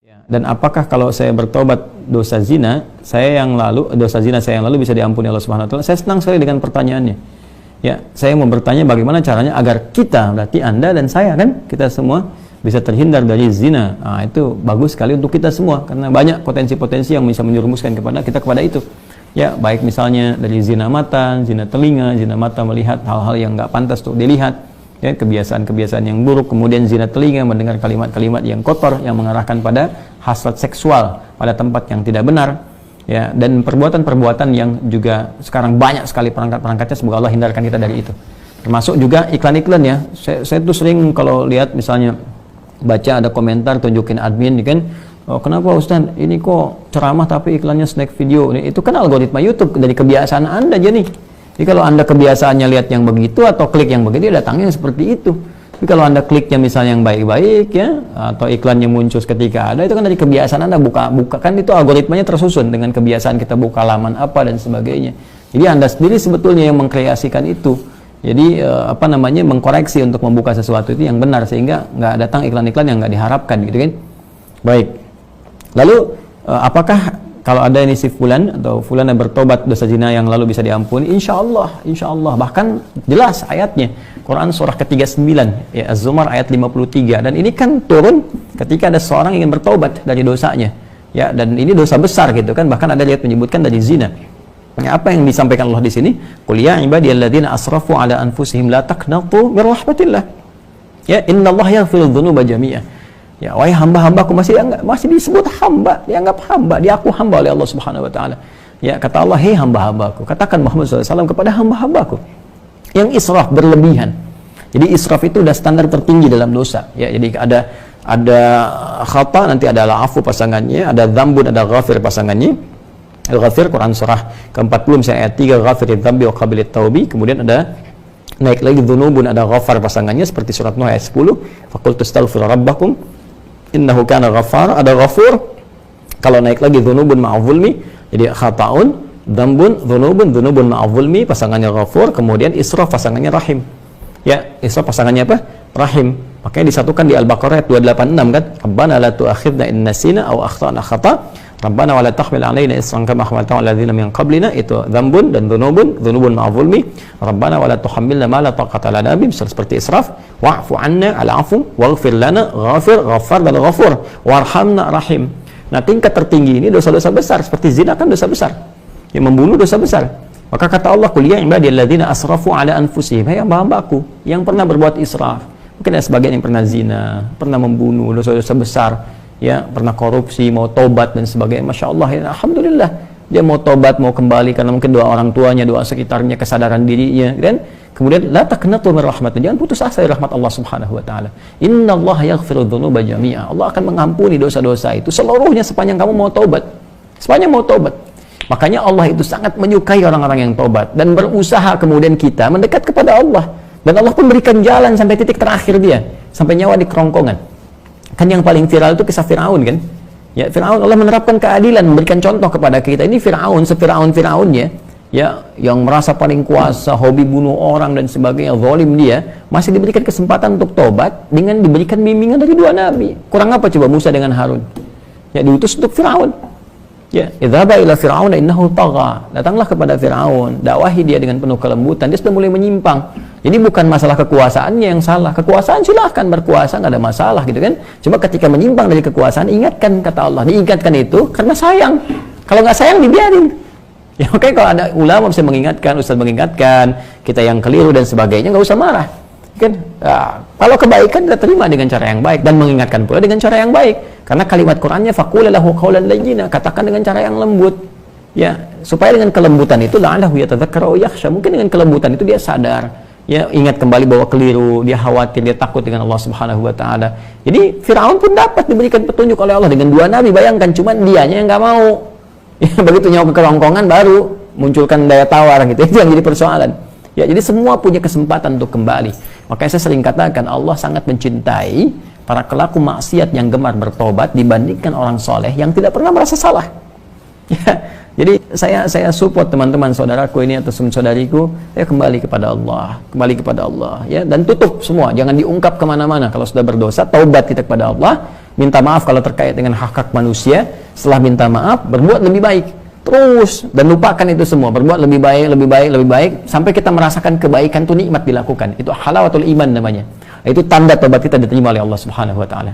Ya, dan apakah kalau saya bertobat dosa zina saya yang lalu bisa diampuni Allah Subhanahu wa taala? Saya senang sekali dengan pertanyaannya. Ya, saya mau bertanya bagaimana caranya agar kita, berarti Anda dan saya kan, kita semua bisa terhindar dari zina. Nah, itu bagus sekali untuk kita semua karena banyak potensi-potensi yang bisa menjerumuskan kepada itu. Ya, baik misalnya dari zina mata, zina telinga, zina mata melihat hal-hal yang nggak pantas untuk dilihat. Ya, kebiasaan-kebiasaan yang buruk, kemudian zina telinga mendengar kalimat-kalimat yang kotor yang mengarahkan pada hasrat seksual pada tempat yang tidak benar, ya, dan perbuatan-perbuatan yang juga sekarang banyak sekali perangkat-perangkatnya. Semoga Allah hindarkan kita dari itu. Termasuk juga iklan-iklan, ya. Saya tuh sering kalau lihat misalnya baca ada komentar tunjukin admin kan, oh, kenapa Ustaz ini kok ceramah tapi iklannya snack video. Itu kan algoritma YouTube dari kebiasaan Anda aja nih. Jadi kalau Anda kebiasaannya lihat yang begitu atau klik yang begitu, ya datangnya yang seperti itu. Tapi kalau Anda kliknya misalnya yang baik-baik, ya, atau iklannya muncul ketika ada, itu kan dari kebiasaan Anda buka kan itu algoritmanya tersusun dengan kebiasaan kita buka laman apa dan sebagainya. Jadi Anda sendiri sebetulnya yang mengkreasikan itu. Jadi mengkoreksi untuk membuka sesuatu itu yang benar sehingga nggak datang iklan-iklan yang nggak diharapkan, gitu kan? Baik. Lalu apakah kalau ada ini si fulan atau fulan yang bertobat dosa zina yang lalu bisa diampuni? Insya Allah. Bahkan jelas ayatnya. Quran surah ke-39, ya, Az-Zumar ayat 53. Dan ini kan turun ketika ada seorang ingin bertobat dari dosanya. Ya, dan ini dosa besar gitu kan. Bahkan ada lihat menyebutkan dari zina. Ya, apa yang disampaikan Allah di sini? Qul ya ibadiyalladzina asrafu ala anfusihim la taqnatu min rahmatillah. Ya, innallaha yaghfiru dzunuba jami'an. Ya, wahai hamba-hambaku, masih disebut hamba, dianggap hamba, diaku hamba oleh Allah Subhanahu wa taala. Ya, kata Allah, "Hei hamba-hambaku, katakan Muhammad SAW kepada hamba-hambaku yang israf berlebihan." Jadi israf itu udah standar tertinggi dalam dosa. Ya, jadi ada khata, nanti ada al-afu pasangannya, ada dzambun, ada ghafir pasangannya. Al-ghafir Quran surah ke-40 misalnya ayat 3, ghafiridzambi dzambi wa qabilit taubi. Kemudian ada naik lagi dzunubun, ada ghafar pasangannya seperti surat Nuh ayat 10, faqultu astaghfiru rabbakum innahu kana ghafar. Ada ghafur. Kalau naik lagi dzunubun ma'adzulmi, jadi khata'un, dzambun, dzunubun ma'adzulmi pasangannya ghafur, kemudian israf pasangannya rahim. Ya, israf pasangannya apa? Rahim. Makanya disatukan di Al-Baqarah ayat 286 kan? Rabbana la tu'akhidna in nasina aw akhtana khata'. Rabbana wa la tahmil 'alaina isran kama hamaltahu 'alal ladzina min qablina. Itu dzambun dan dzunubun ma'adzulmi. Rabbana wa la tuhammilna ma la taqata lana bihi, seperti israf. Wa'fu 'anna al-'afwu waghfir lana, ghafir, ghaffar dan ghafur, warhamna rahim. Nah, tingkat tertinggi ini dosa-dosa besar, seperti zina kan dosa besar. Yang membunuh dosa besar. Maka kata Allah, "Qul ya ibadiyalladzina asrafu 'ala anfusihim." Hai hamba-hambaku yang pernah berbuat israf. Mungkin ada sebagian yang pernah zina, pernah membunuh, dosa-dosa besar, ya, pernah korupsi, mau tobat dan sebagainya. Masya Allah, ya, alhamdulillah dia mau tobat, mau kembali karena mungkin doa orang tuanya, doa sekitarnya, kesadaran dirinya, kan? Kemudian la taqnatu min rahmatillah, jangan putus asa dari rahmat Allah Subhanahu wa taala. Innallaha yaghfiru dzunuba jami'a. Allah akan mengampuni dosa-dosa itu seluruhnya sepanjang kamu mau tobat. Sepanjang mau tobat. Makanya Allah itu sangat menyukai orang-orang yang tobat dan berusaha kemudian kita mendekat kepada Allah. Dan Allah pun berikan jalan sampai titik terakhir dia, sampai nyawa di kerongkongan. Kan yang paling viral itu kisah Firaun kan? Ya, Firaun, Allah menerapkan keadilan, memberikan contoh kepada kita. Ini Firaun, se-Firaun-Firaunnya, ya, yang merasa paling kuasa, hobi bunuh orang dan sebagainya, zalim dia, masih diberikan kesempatan untuk tobat dengan diberikan bimbingan dari dua nabi. Kurang apa coba Musa dengan Harun? Ya, diutus untuk Firaun. Ya, idzhaba ila fir'aun innahu tagha. Datanglah kepada Firaun, dakwahi dia dengan penuh kelembutan. Dia sudah mulai menyimpang. Jadi bukan masalah kekuasaannya yang salah. Kekuasaan silahkan berkuasa, nggak ada masalah gitu kan. Cuma ketika menyimpang dari kekuasaan, ingatkan, kata Allah. Diingatkan itu karena sayang. Kalau nggak sayang dibiarin. Ya, oke, kalau ada ulama bisa mengingatkan, ustaz mengingatkan, kita yang keliru dan sebagainya, nggak usah marah. Kan? Nah, kalau kebaikan kita terima dengan cara yang baik dan mengingatkan pula dengan cara yang baik. Karena kalimat Qur'annya faqul lahu qawlan layyina, katakan dengan cara yang lembut. Ya, supaya dengan kelembutan itu la'allahu yatadzakkara aw yakhsha. Mungkin dengan kelembutan itu dia sadar. Ya, ingat kembali bahwa keliru, dia khawatir, dia takut dengan Allah Subhanahu wa taala. Jadi Firaun pun dapat diberikan petunjuk oleh Allah dengan dua nabi. Bayangkan, cuman dianya yang nggak mau. Ya, begitu nyawa ke kerongkongan baru munculkan daya tawar gitu. Itu yang jadi persoalan. Ya, jadi semua punya kesempatan untuk kembali. Makanya saya sering katakan Allah sangat mencintai para pelaku maksiat yang gemar bertobat dibandingkan orang soleh yang tidak pernah merasa salah. Ya, jadi saya support teman-teman saudaraku ini atau saudariku, ya, kembali kepada Allah, ya, dan tutup semua, jangan diungkap kemana-mana. Kalau sudah berdosa, taubat kita kepada Allah, minta maaf kalau terkait dengan hak-hak manusia, setelah minta maaf, berbuat lebih baik. Terus, dan lupakan itu semua, berbuat lebih baik, lebih baik, lebih baik, sampai kita merasakan kebaikan itu nikmat dilakukan. Itu halawatul iman namanya. Itu tanda tobat kita diterima oleh Allah Subhanahu wa taala.